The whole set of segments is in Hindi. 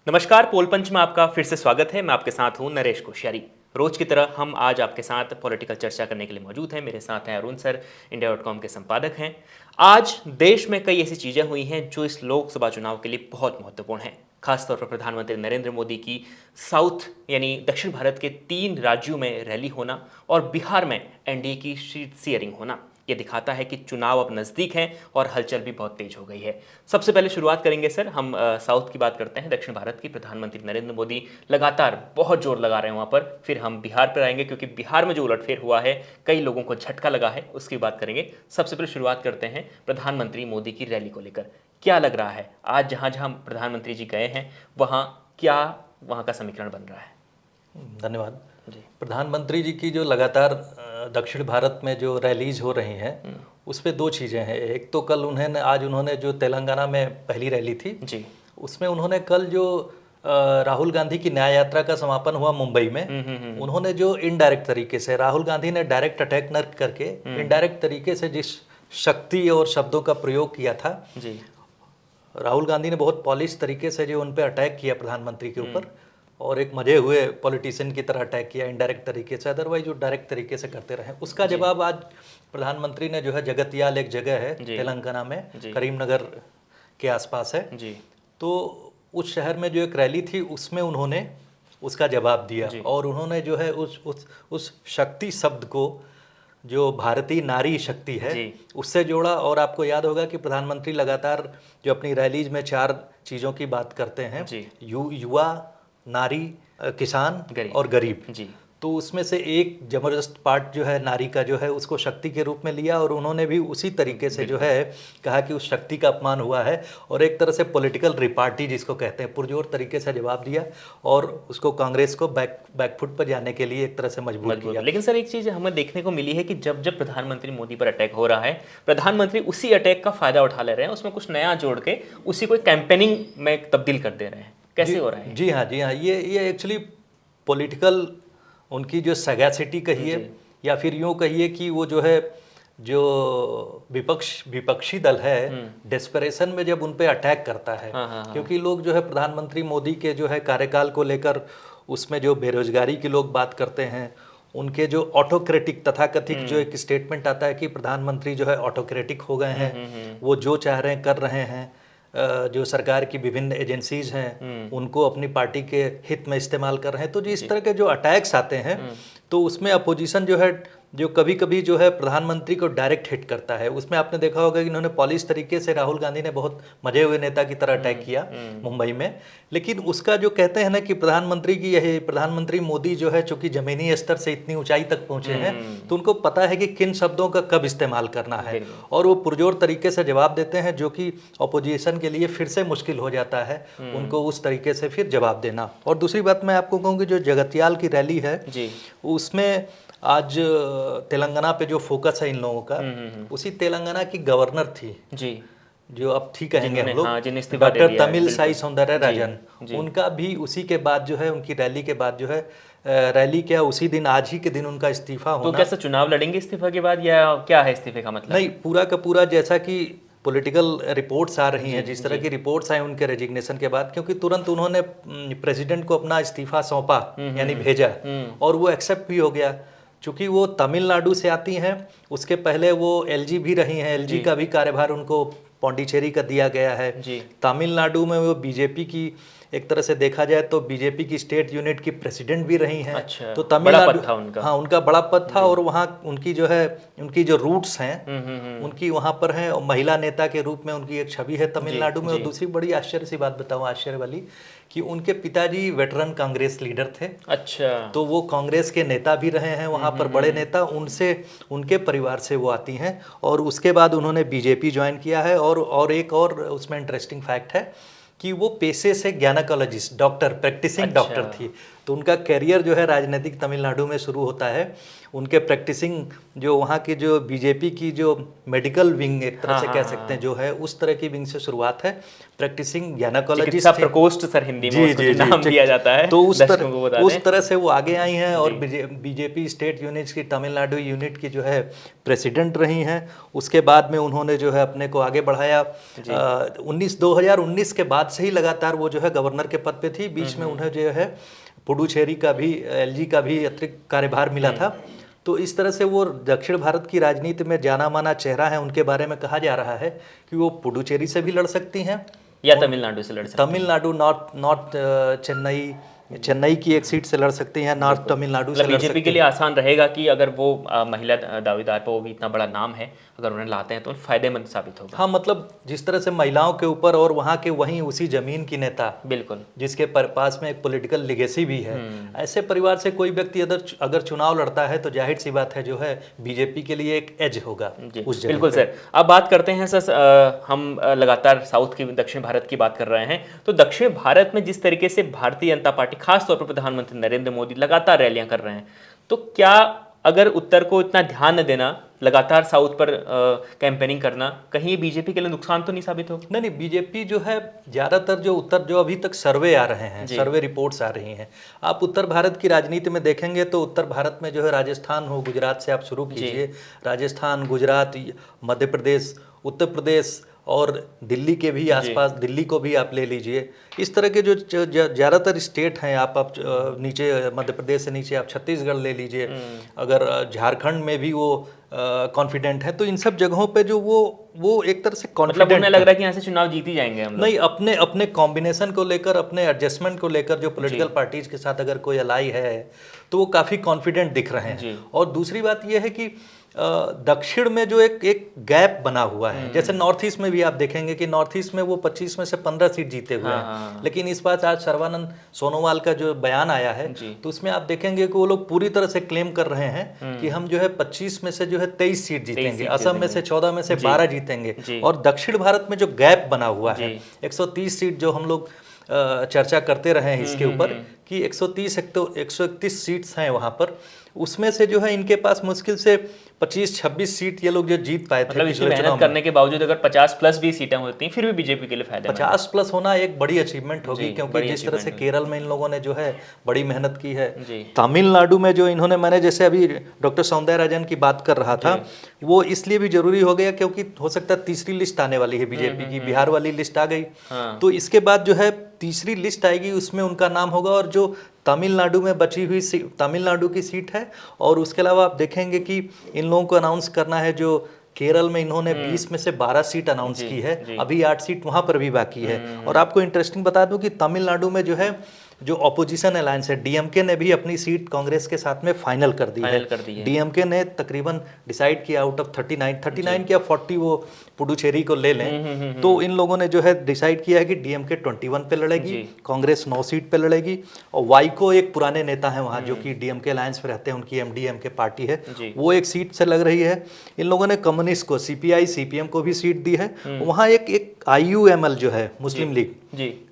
नमस्कार, पोल पंच में आपका फिर से स्वागत है। मैं आपके साथ हूं नरेश कोश्यारी। रोज की तरह हम आज आपके साथ पॉलिटिकल चर्चा करने के लिए मौजूद हैं। मेरे साथ हैं अरुण सर, इंडिया.com के संपादक हैं। आज देश में कई ऐसी चीज़ें हुई हैं जो इस लोकसभा चुनाव के लिए बहुत महत्वपूर्ण हैं। खासतौर पर प्रधानमंत्री नरेंद्र मोदी की साउथ यानी दक्षिण भारत के 3 राज्यों में रैली होना और बिहार में एनडीए की सीट शेयरिंग होना, ये दिखाता है कि चुनाव अब नज़दीक हैं और हलचल भी बहुत तेज हो गई है। सबसे पहले शुरुआत करेंगे सर, हम साउथ की बात करते हैं, दक्षिण भारत की। प्रधानमंत्री नरेंद्र मोदी लगातार बहुत जोर लगा रहे हैं वहाँ पर। फिर हम बिहार पर आएंगे क्योंकि बिहार में जो उलटफेर हुआ है, कई लोगों को झटका लगा है, उसकी बात करेंगे। सबसे पहले शुरुआत करते हैं प्रधानमंत्री मोदी की रैली को लेकर। क्या लग रहा है आज जहाँ जहाँ प्रधानमंत्री जी गए हैं वहाँ क्या वहाँ का समीकरण बन रहा है? धन्यवाद जी। प्रधानमंत्री जी की जो लगातार दक्षिण भारत में जो रैलीज हो रही हैं उस पे दो चीज़ें हैं। एक तो कल आज उन्होंने जो तेलंगाना में पहली रैली थी जी। उसमें उन्होंने कल जो राहुल गांधी की न्याय यात्रा का समापन हुआ मुंबई में, उन्होंने जो इनडायरेक्ट तरीके से, राहुल गांधी ने डायरेक्ट अटैक न करके इनडायरेक्ट तरीके से जिस शक्ति और शब्दों का प्रयोग किया था जी। राहुल गांधी ने बहुत पॉलिश तरीके से जो उन पर अटैक किया प्रधानमंत्री के ऊपर, और एक मजे हुए पॉलिटिशियन की तरह अटैक किया इनडायरेक्ट तरीके से। अदरवाइज जो डायरेक्ट तरीके से करते रहे, उसका जवाब आज प्रधानमंत्री ने जो है, जगतियाल एक जगह है तेलंगाना में, करीमनगर के आसपास है जी। तो उस शहर में जो एक रैली थी उसमें उन्होंने उसका जवाब दिया और उन्होंने जो है उस शक्ति शब्द को जो भारतीय नारी शक्ति है उससे जोड़ा। और आपको याद होगा कि प्रधानमंत्री लगातार जो अपनी रैलीज में 4 चीज़ों की बात करते हैं, युवा, नारी, किसान और गरीब। तो उसमें से एक जबरदस्त पार्ट जो है नारी का जो है उसको शक्ति के रूप में लिया और उन्होंने भी उसी तरीके से जो है कहा कि उस शक्ति का अपमान हुआ है और एक तरह से पॉलिटिकल रिपार्टी जिसको कहते हैं, पुरजोर तरीके से जवाब दिया और उसको कांग्रेस को बैकफुट पर जाने के लिए एक तरह से मजबूर किया। लेकिन सर एक चीज़ हमें देखने को मिली है कि जब जब प्रधानमंत्री मोदी पर अटैक हो रहा है, प्रधानमंत्री उसी अटैक का फायदा उठा ले रहे हैं, उसमें कुछ नया जोड़ के उसी को कैंपेनिंग में तब्दील कर दे रहे हैं। कैसे हो रहा है? जी हाँ, ये एक्चुअली पॉलिटिकल उनकी जो सगैसिटी कहिए या फिर यूँ कहिए कि वो जो है जो विपक्षी दल है डेस्परेशन में जब उन पे अटैक करता है। क्योंकि लोग जो है प्रधानमंत्री मोदी के जो है कार्यकाल को लेकर उसमें जो बेरोजगारी की लोग बात करते हैं, उनके जो ऑटोक्रेटिक तथाकथित जो एक स्टेटमेंट आता है कि प्रधानमंत्री जो है ऑटोक्रेटिक हो गए हैं, वो जो चाह रहे हैं कर रहे हैं, जो सरकार की विभिन्न एजेंसीज हैं उनको अपनी पार्टी के हित में इस्तेमाल कर रहे हैं। तो जो इस तरह के जो अटैक्स आते हैं तो उसमें अपोजिशन जो है जो कभी कभी जो है प्रधानमंत्री को डायरेक्ट हिट करता है। उसमें आपने देखा होगा कि इन्होंने पॉलिश तरीके से राहुल गांधी ने बहुत मजे हुए नेता की तरह अटैक किया मुंबई में, लेकिन उसका जो कहते हैं ना कि प्रधानमंत्री मोदी जो है चूंकि जमीनी स्तर से इतनी ऊंचाई तक पहुंचे हैं तो उनको पता है कि किन शब्दों का कब इस्तेमाल करना है और वो पुरजोर तरीके से जवाब देते हैं, जो कि अपोजिशन के लिए फिर से मुश्किल हो जाता है उनको उस तरीके से फिर जवाब देना। और दूसरी बात मैं आपको कहूँ कि जो जगतियाल की रैली है उसमें आज तेलंगाना पे जो फोकस है इन लोगों का, उसी तेलंगाना की गवर्नर थी जो अब ठीक कहेंगे हम लोग, डॉक्टर तमिलसाई सौंदरराजन, उनका भी उसी के बाद जो है उनकी रैली के बाद जो है रैली क्या उसी दिन आज ही के दिन उनका इस्तीफा होना। तो कैसे चुनाव लड़ेंगे इस्तीफा के बाद या क्या है इस्तीफे का मतलब? नहीं, पूरा का पूरा जैसा कि पॉलिटिकल रिपोर्ट्स आ रही हैं, जिस तरह की रिपोर्ट्स आए उनके रेजिग्नेशन के बाद, क्योंकि तुरंत उन्होंने प्रेसिडेंट को अपना इस्तीफा सौंपा यानी भेजा और वो एक्सेप्ट भी हो गया। चूंकि वो तमिलनाडु से आती हैं, उसके पहले वो एलजी भी रही हैं, एलजी का भी कार्यभार उनको पौंडीचेरी का दिया गया है। तमिलनाडु में वो बीजेपी की एक तरह से देखा जाए तो बीजेपी की स्टेट यूनिट की प्रेसिडेंट भी रही हैं। अच्छा, तो तमिलनाडु बड़ा पद था उनका। हाँ, उनका बड़ा पद था और वहाँ उनकी जो है उनकी जो रूट्स हैं उनकी वहाँ पर हैं और महिला नेता के रूप में उनकी एक छवि है तमिलनाडु में। और दूसरी बड़ी आश्चर्य सी बात बताऊँ, आश्चर्य वाली, कि उनके पिताजी वेटरन कांग्रेस लीडर थे। अच्छा। तो वो कांग्रेस के नेता भी रहे हैं वहाँ पर, बड़े नेता, उनके परिवार से वो आती हैं और उसके बाद उन्होंने बीजेपी ज्वाइन किया है। और एक और उसमें इंटरेस्टिंग फैक्ट है कि वो पेशे से गायनेकोलॉजिस्ट, डॉक्टर, प्रैक्टिसिंग डॉक्टर थी। तो उनका कैरियर जो है राजनीतिक तमिलनाडु में शुरू होता है। उनके प्रैक्टिसिंग जो वहाँ की जो बीजेपी की जो मेडिकल विंग एक तरह से कह सकते हैं जो है, उस तरह की विंग से शुरुआत है। प्रैक्टिसिंग गायनेकोलॉजिस्ट प्रकोष्ठ सर हिंदी में उसको जो नाम दिया जाता है, तो उस तरह से वो आगे आई हैं और बीजेपी स्टेट यूनिट की तमिलनाडु यूनिट की जो है प्रेसिडेंट रही हैं। उसके बाद में उन्होंने जो है अपने को आगे बढ़ाया। 2019 के बाद से ही लगातार वो जो है गवर्नर के पद पे थी। बीच में उन्हें जो है पुडुचेरी का भी, एलजी का भी अतिरिक्त कार्यभार मिला था। तो इस तरह से वो दक्षिण भारत की राजनीति में जाना माना चेहरा है। उनके बारे में कहा जा रहा है कि वो पुडुचेरी से भी लड़ सकती हैं या तमिलनाडु से लड़ सकती हैं। तमिलनाडु, नॉर्थ चेन्नई की एक सीट से लड़ सकती हैं, नॉर्थ तमिलनाडु से लड़ सकती हैं। बीजेपी के लिए आसान रहेगा कि अगर वो महिला दावेदार पर, वो भी इतना बड़ा नाम है, अगर उन्हें लाते हैं तो फायदेमंद साबित होगा। हाँ, मतलब जिस तरह से महिलाओं के ऊपर और वहाँ के वहीं उसी जमीन की नेता, बिल्कुल, जिसके पास में एक पॉलिटिकल लिगेसी भी है, ऐसे परिवार से कोई व्यक्ति अगर चुनाव लड़ता है तो जाहिर सी बात है जो है बीजेपी के लिए एक एज होगा उस जगह। बिल्कुल सर। अब बात करते हैं सर, हम लगातार साउथ की, दक्षिण भारत की बात कर रहे हैं, तो दक्षिण भारत में जिस तरीके से भारतीय जनता पार्टी, खासतौर पर प्रधानमंत्री नरेंद्र मोदी लगातार रैलियां कर रहे हैं, तो क्या अगर उत्तर को इतना ध्यान न देना, लगातार साउथ पर कैंपेनिंग करना, कहीं बीजेपी के लिए नुकसान तो नहीं साबित हो? नहीं, बीजेपी जो है ज़्यादातर जो उत्तर, जो अभी तक सर्वे आ रहे हैं, सर्वे रिपोर्ट्स आ रही हैं, आप उत्तर भारत की राजनीति में देखेंगे तो उत्तर भारत में जो है राजस्थान हो, गुजरात से आप शुरू कीजिए, राजस्थान, गुजरात, मध्य प्रदेश, उत्तर प्रदेश और दिल्ली के भी आसपास, दिल्ली को भी आप ले लीजिए। इस तरह के जो ज़्यादातर स्टेट हैं, आप नीचे मध्य प्रदेश से नीचे आप छत्तीसगढ़ ले लीजिए, अगर झारखंड में भी वो कॉन्फिडेंट है, तो इन सब जगहों पे जो वो एक तरह से कॉन्फिडेंट, मतलब उन्हें लग रहा है कि यहाँ से चुनाव जीत ही जाएंगे हम लोग। नहीं, अपने कॉम्बिनेशन को लेकर, अपने एडजस्टमेंट को लेकर जो पॉलिटिकल पार्टीज के साथ अगर कोई अलाई है तो वो काफ़ी कॉन्फिडेंट दिख रहे हैं। और दूसरी बात ये है कि दक्षिण में जो एक गैप बना हुआ है, जैसे नॉर्थ ईस्ट में भी आप देखेंगे कि नॉर्थ ईस्ट में वो 25 में से 15 सीट जीते हुए हैं। लेकिन इस बात आज सर्बानंद सोनोवाल का जो बयान आया है तो उसमें आप देखेंगे कि वो लोग पूरी तरह से क्लेम कर रहे हैं कि हम जो है 25 में से जो है 23 सीट जीतेंगे, असम में से 14 में से 12 जीतेंगे। और दक्षिण भारत में जो गैप बना हुआ है, 130 सीट जो हम लोग चर्चा करते रहे हैं इसके ऊपर कि 131 सीट्स हैं वहाँ पर, उसमें से जो है इनके पास मुश्किल से 25-26 सीट ये लोग जो जीत पाए थे। मतलब इसमें मेहनत करने के बावजूद अगर 50 प्लस भी सीटें होती हैं फिर भी बीजेपी के लिए फायदा 50 प्लस होना एक बड़ी अचीवमेंट होगी, क्योंकि जिस तरह से केरल में इन लोगों ने जो है बड़ी मेहनत की है, तमिलनाडु में जो इन्होंने, मैंने जैसे अभी डॉक्टर सौंदरराजन की बात कर रहा था, वो इसलिए भी जरूरी हो गया क्योंकि हो सकता है तीसरी लिस्ट आने वाली है बीजेपी की, बिहार वाली लिस्ट आ गई, तो इसके बाद जो है तीसरी लिस्ट आएगी, उसमें उनका नाम होगा। और जो तमिलनाडु में बची हुई तमिलनाडु की सीट है, और उसके अलावा आप देखेंगे कि इन लोगों को अनाउंस करना है, जो केरल में इन्होंने 20 में से 12 सीट अनाउंस की है, अभी 8 सीट वहां पर भी बाकी है। और आपको इंटरेस्टिंग बता दूं कि तमिलनाडु में जो है जो ऑपोजिशन अलायंस है, डीएमके ने भी अपनी सीट कांग्रेस के साथ में फाइनल कर दी है। डीएमके ने तकरीबन डिसाइड किया आउट ऑफ 39 या 40 वो पुडुचेरी को ले लें, तो इन लोगों ने जो है डिसाइड किया है कि डीएमके 21 पे लड़ेगी, कांग्रेस 9 सीट पे लड़ेगी। और वाइको एक पुराने नेता है वहाँ जो कि डीएमके अलायंस में रहते हैं, उनकी एमडीएमके पार्टी है, वो एक सीट से लग रही है। इन लोगों ने कम्युनिस्ट को, सीपीआई सीपीएम को भी सीट दी है। वहाँ एक आईयूएमएल जो है मुस्लिम लीग,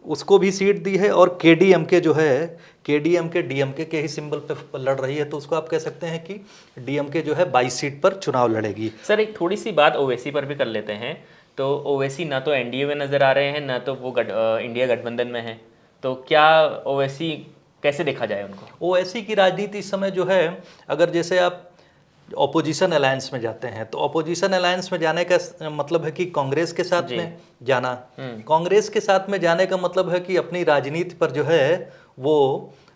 उसको भी सीट दी है। और केडीएमके जो है, केडीएमके डीएमके के ही सिंबल पे लड़ रही है, तो उसको आप कह सकते हैं कि डीएमके जो है 22 सीट पर चुनाव लड़ेगी। सर एक थोड़ी सी बात ओवैसी पर भी कर लेते हैं। तो ओवैसी ना तो एनडीए में नजर आ रहे हैं, ना तो वो इंडिया गठबंधन में है, तो क्या ओवैसी कैसे देखा जाए उनको? ओवैसी की राजनीति इस समय जो है, अगर जैसे आप ऑपोजिशन अलायंस में जाते हैं, तो ऑपोजिशन अलायंस में जाने का मतलब है कि कांग्रेस के साथ में जाना। कांग्रेस के साथ में जाने का मतलब है कि अपनी राजनीति पर जो है वो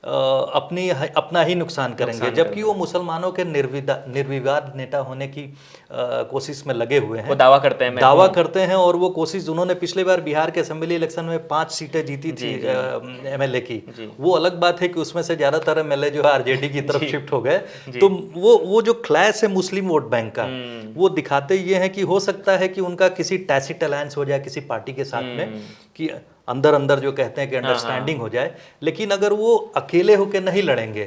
अपना ही नुकसान करेंगे, जबकि वो मुसलमानों के निर्विवाद नेता होने की कोशिश में लगे हुए हैं। वो दावा करते हैं और वो कोशिश उन्होंने पिछले बार बिहार के असेंबली इलेक्शन में 5 सीटें जीती थी एमएलए की। वो अलग बात है कि उसमें से ज्यादातर एमएलए जो है आरजेडी की तरफ शिफ्ट हो गए। तो वो जो क्लैश है मुस्लिम वोट बैंक का, वो दिखाते ये है कि हो सकता है कि उनका किसी टैसिट अलायंस हो जाए किसी पार्टी के साथ में, कि अंदर अंदर जो कहते हैं कि अंडरस्टैंडिंग हो जाए, लेकिन अगर वो अकेले होकर नहीं लड़ेंगे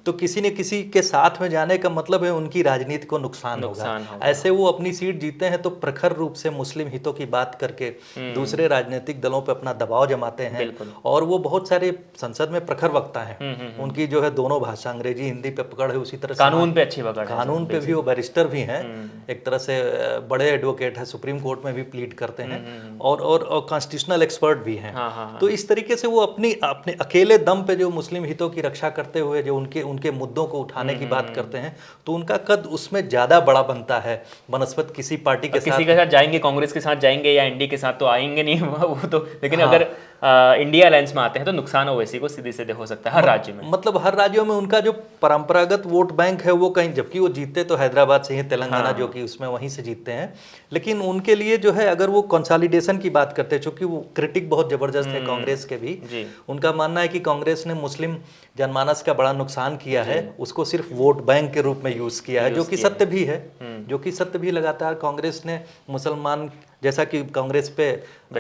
तो किसी न किसी के साथ में जाने का मतलब है उनकी राजनीति को नुकसान होगा। ऐसे वो अपनी सीट जीते हैं तो प्रखर रूप से मुस्लिम हितों की बात करके दूसरे राजनीतिक दलों पर अपना दबाव जमाते हैं, और वो बहुत सारे संसद में प्रखर वक्ता हैं, उनकी जो है दोनों भाषा अंग्रेजी हिंदी पे पकड़ है, उसी तरह से कानून पे अच्छी पकड़ है, कानून पे भी वो बैरिस्टर भी हैं, एक तरह से बड़े एडवोकेट है, सुप्रीम कोर्ट में भी प्लीड करते हैं, और कॉन्स्टिट्यूशनल एक्सपर्ट भी हैं। तो इस तरीके से वो अपने अकेले दम पे जो मुस्लिम हितों की रक्षा करते हुए जो उनके मुद्दों को उठाने की बात करते हैं, तो उनका कद उसमें ज्यादा बड़ा बनता है बनस्पत किसी पार्टी के किसी के साथ जाएंगे, कांग्रेस के साथ जाएंगे या एनडीए के साथ तो आएंगे नहीं वो तो, लेकिन अगर इंडिया अलायंस में आते हैं तो नुकसान ओवैसी को सीधे सीधे हो सकता है हर राज्य में। मतलब हर राज्यों में उनका जो परंपरागत वोट बैंक है वो कहीं, जबकि वो जीतते तो हैदराबाद से ही, तेलंगाना जो कि उसमें वहीं से जीतते हैं, लेकिन उनके लिए जो है अगर वो कंसोलिडेशन की बात करते हैं, चूंकि वो क्रिटिक बहुत जबरदस्त है कांग्रेस के भी, उनका मानना है कि कांग्रेस ने मुस्लिम जनमानस का बड़ा नुकसान किया है, उसको सिर्फ वोट बैंक के रूप में यूज किया है, जो कि सत्य भी है, जो कि सत्य भी लगातार कांग्रेस ने मुसलमान, जैसा कि कांग्रेस पे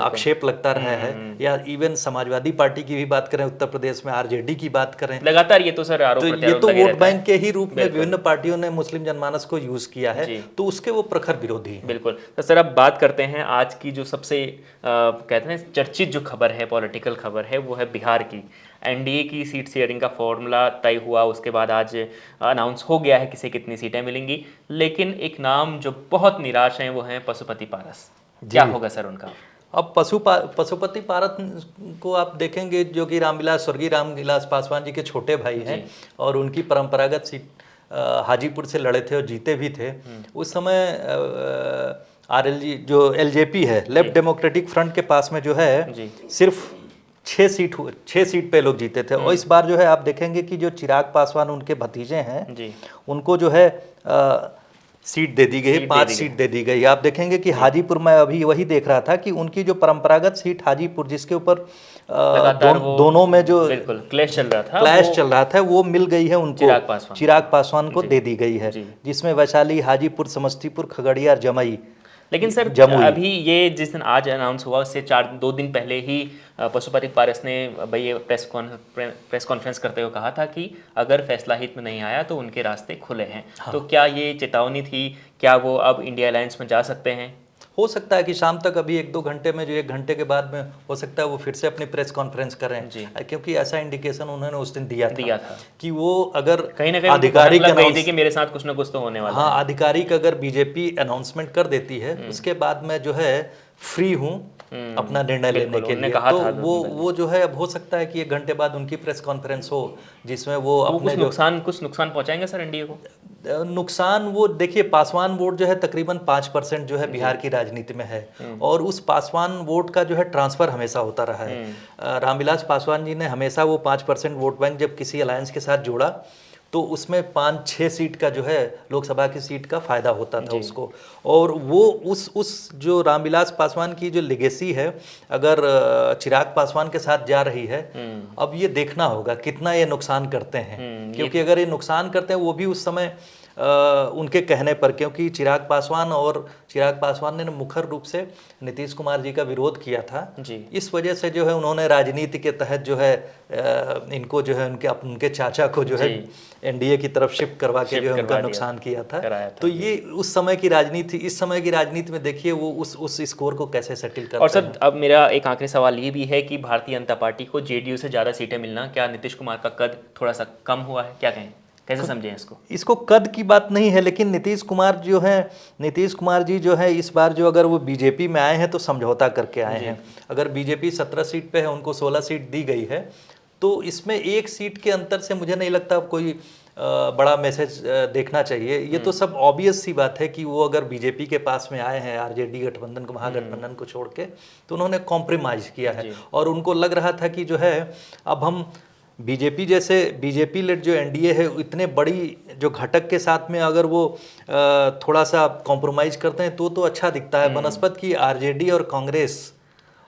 आक्षेप लगता रहा है, या इवन समाजवादी पार्टी की भी बात करें, उत्तर प्रदेश में आरजेडी की बात करें, लगातार ये तो सर आरोप तो ये तो वोट बैंक के ही रूप में विभिन्न पार्टियों ने मुस्लिम जनमानस को यूज किया है, तो उसके वो प्रखर विरोधी हैं। बिल्कुल। तो सर अब बात करते हैं आज की जो सबसे कहते हैं चर्चित जो खबर है, पॉलिटिकल खबर है, वो है बिहार की। एनडीए की सीट शेयरिंग का फॉर्मूला तय हुआ, उसके बाद आज अनाउंस हो गया है किसे कितनी सीटें मिलेंगी, लेकिन एक नाम जो बहुत निराश हैं वो हैं पशुपति पारस। क्या होगा सर उनका? अब पशुपति पारस को आप देखेंगे, जो कि स्वर्गीय रामविलास पासवान जी के छोटे भाई हैं, और उनकी परंपरागत सीट हाजीपुर से लड़े थे और जीते भी थे। उस समय आरएलजी जो एलजेपी है, लेफ्ट डेमोक्रेटिक फ्रंट के पास में जो है सिर्फ 6 सीट पे लोग जीते थे, और इस बार जो है आप देखेंगे कि जो चिराग पासवान उनके भतीजे हैं, उनको जो है सीट दे दी गई, 5 सीट दे दी गई। आप देखेंगे कि हाजीपुर में, अभी वही देख रहा था कि उनकी जो परंपरागत सीट हाजीपुर, जिसके ऊपर दोनों में जो क्लैश चल रहा था, वो मिल गई है उनको, चिराग पासवान को दे दी गई है, जिसमें वैशाली, हाजीपुर, समस्तीपुर, खगड़िया और जमुई। लेकिन सर अभी ये जिस दिन आज अनाउंस हुआ उससे 2 दिन पहले ही पशुपति पारस ने भाई प्रेस कॉन्फ्रेंस करते हुए कहा था कि अगर फैसला हित में नहीं आया तो उनके रास्ते खुले हैं। तो क्या ये चेतावनी थी? क्या वो अब इंडिया अलायंस में जा सकते हैं? हो सकता है कि शाम तक, अभी 1-2 घंटे में, जो 1 घंटे के बाद में हो सकता है वो फिर से अपनी प्रेस कॉन्फ्रेंस करें, क्योंकि ऐसा इंडिकेशन उन्होंने उस दिन दिया था कि वो अगर कहीं ना कहीं आधिकारिक कि मेरे साथ कुछ ना कुछ तो होने वाला है। आधिकारिक अगर बीजेपी अनाउंसमेंट कर देती है, उसके बाद में जो है फ्री हूँ अपना निर्णय लेने के लिए, तो वो जो है, अब हो सकता है कि 1 घंटे बाद उनकी प्रेस कॉन्फ्रेंस हो, जिसमें वो अपने कुछ नुकसान पहुंचाएंगे सर एनडीए को? नुकसान, वो देखिए, पासवान वोट जो है तकरीबन 5% जो है बिहार की राजनीति में है, और उस पासवान वोट का जो है ट्रांसफर हमेशा होता रहा है। रामविलास पासवान जी ने हमेशा वो 5% वोट बैंक जब किसी अलायंस के साथ जोड़ा, तो उसमें 5-6 सीट का जो है लोकसभा की सीट का फायदा होता था उसको, और वो उस जो रामविलास पासवान की जो लेगेसी है, अगर चिराग पासवान के साथ जा रही है, अब ये देखना होगा कितना ये नुकसान करते हैं, क्योंकि अगर ये नुकसान करते हैं, वो भी उस समय उनके कहने पर, क्योंकि चिराग पासवान ने मुखर रूप से नीतीश कुमार जी का विरोध किया था, इस वजह से जो है उन्होंने राजनीति के तहत जो है इनको जो है उनके चाचा को जो है एनडीए की तरफ शिफ्ट करवा के जो है उनका नुकसान किया था। तो ये उस समय की राजनीति, इस समय की राजनीति में देखिए वो उस स्कोर को कैसे सेटल करते हैं। और सर अब मेरा एक आखिरी सवाल ये भी है कि भारतीय जनता पार्टी को जेडीयू से ज़्यादा सीटें मिलना, क्या नीतीश कुमार का कद थोड़ा सा कम हुआ है? क्या कहें, कैसे समझें इसको कद की बात नहीं है, लेकिन नीतीश कुमार जी जो है इस बार जो, अगर वो बीजेपी में आए हैं तो समझौता करके आए हैं। अगर बीजेपी 17 सीट पे है, उनको 16 सीट दी गई है, तो इसमें 1 सीट के अंतर से मुझे नहीं लगता कोई बड़ा मैसेज देखना चाहिए। ये तो सब ऑब्वियस सी बात है कि वो अगर बीजेपी के पास में आए हैं, आरजेडी गठबंधन को, महागठबंधन को छोड़ के, तो उन्होंने कॉम्प्रोमाइज़ किया है, और उनको लग रहा था कि जो है अब हम बीजेपी लेड जो एनडीए है, इतने बड़ी जो घटक के साथ में अगर वो थोड़ा सा कॉम्प्रोमाइज़ करते हैं तो अच्छा दिखता है। बनस्पत की आरजेडी और कांग्रेस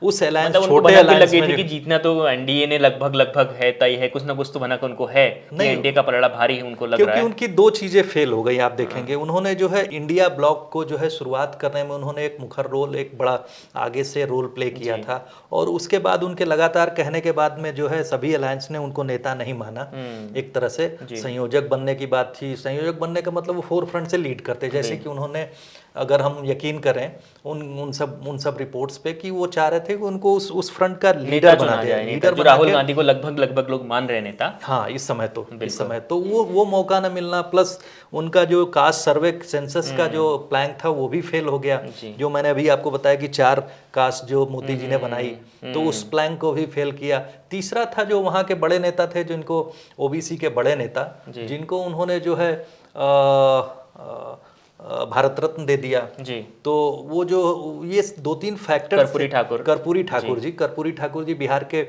उस अलायंस मतलब उनको छोटे भनक भी लग अलायंस गई में थी कि जीतना तो एनडीए ने लगभग है, तय है, कुछ ना कुछ तो भनक उनको है कि नहीं, एनडीए का पलड़ा भारी उनको लग रहा क्योंकि है। उनकी दो चीजें फेल हो गई आप देखेंगे। उन्होंने जो है इंडिया ब्लॉक को जो है शुरुआत करने में उन्होंने एक मुखर रोल, एक बड़ा आगे से रोल प्ले किया जी। था, और उसके बाद उनके लगातार कहने के बाद में जो है सभी अलायंस ने उनको नेता नहीं माना। एक तरह से जी। संयोजक बनने की बात थी, संयोजक बनने का मतलब वो फोर फ्रंट से लीड करते, जैसे कि उन्होंने, अगर हम यकीन करें उन सब रिपोर्ट्स पे, कि वो चाह रहे थे कि उनको उस फ्रंट का नेता लीडर बना चुना दे, जाए, नेता लीडर जो बना राहुल के। गांधी को लगभग लोग मान रहे नेता। हाँ, इस बिल्कुल। समय तो वो मौका न मिलना, प्लस उनका जो कास्ट सर्वे सेंसस का जो प्लान था वो भी फेल हो गया। जी। जो मैंने अभी आपको बताया कि 4 कास्ट जो मोदी जी ने बनाई, तो उस प्लान को भी फेल किया। तीसरा था जो वहाँ के बड़े नेता थे, जिनको ओबीसी के बड़े नेता, जिनको उन्होंने जो है भारत रत्न दे दिया। जी। तो वो जो ये 2-3 फैक्टर्स कर्पूरी ठाकुर। कर्पूरी ठाकुर जी बिहार के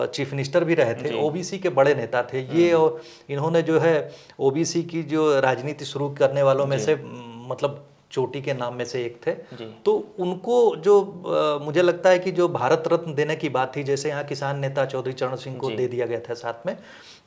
चीफ मिनिस्टर भी रहे थे, ओबीसी के बड़े नेता थे ये, और इन्होंने जो है ओबीसी की जो राजनीति शुरू करने वालों में से, मतलब चोटी के नाम में से एक थे। तो उनको जो मुझे लगता है कि जो भारत रत्न देने की बात थी, जैसे यहाँ किसान नेता चौधरी चरण सिंह को दे दिया गया था साथ में,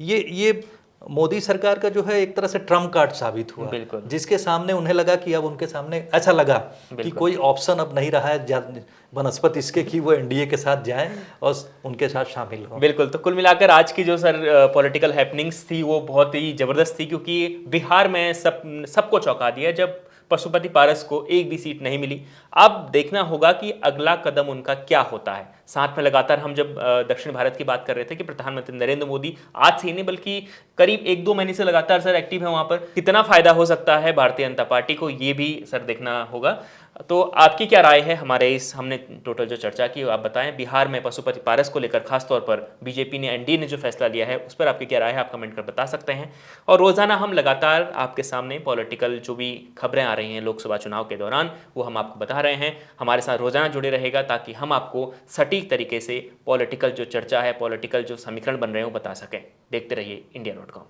ये मोदी सरकार का जो है एक तरह से ट्रम्प कार्ड साबित हुआ, जिसके सामने उन्हें लगा कि अब उनके सामने ऐसा लगा कि कोई ऑप्शन अब नहीं रहा है बनस्पत इसके कि वो एनडीए के साथ जाएं और उनके साथ शामिल हों। बिल्कुल। तो कुल मिलाकर आज की जो सर पॉलिटिकल हैपनिंग्स थी वो बहुत ही जबरदस्त थी, क्योंकि बिहार में सबको चौंका दिया जब पशुपति पारस को एक भी सीट नहीं मिली। अब देखना होगा कि अगला कदम उनका क्या होता है। साथ में लगातार हम जब दक्षिण भारत की बात कर रहे थे कि प्रधानमंत्री नरेंद्र मोदी आज से ही नहीं बल्कि करीब 1-2 महीने से लगातार सर एक्टिव है वहां पर, कितना फायदा हो सकता है भारतीय जनता पार्टी को, ये भी सर देखना होगा। तो आपकी क्या राय है हमारे इस, हमने टोटल जो चर्चा की आप बताएं, बिहार में पशुपति पारस को लेकर खासतौर पर बीजेपी ने, एनडीए ने जो फैसला लिया है उस पर आपकी क्या राय है, आप कमेंट कर बता सकते हैं। और रोजाना हम लगातार आपके सामने पॉलिटिकल जो भी खबरें आ रही हैं लोकसभा चुनाव के दौरान वो हम आपको बता रहे हैं। हमारे साथ रोजाना जुड़े रहेगा ताकि हम आपको सटीक तरीके से पॉलिटिकल जो चर्चा है, पॉलिटिकल जो समीकरण बन रहे हैं वो बता सकें। देखते रहिए India.com।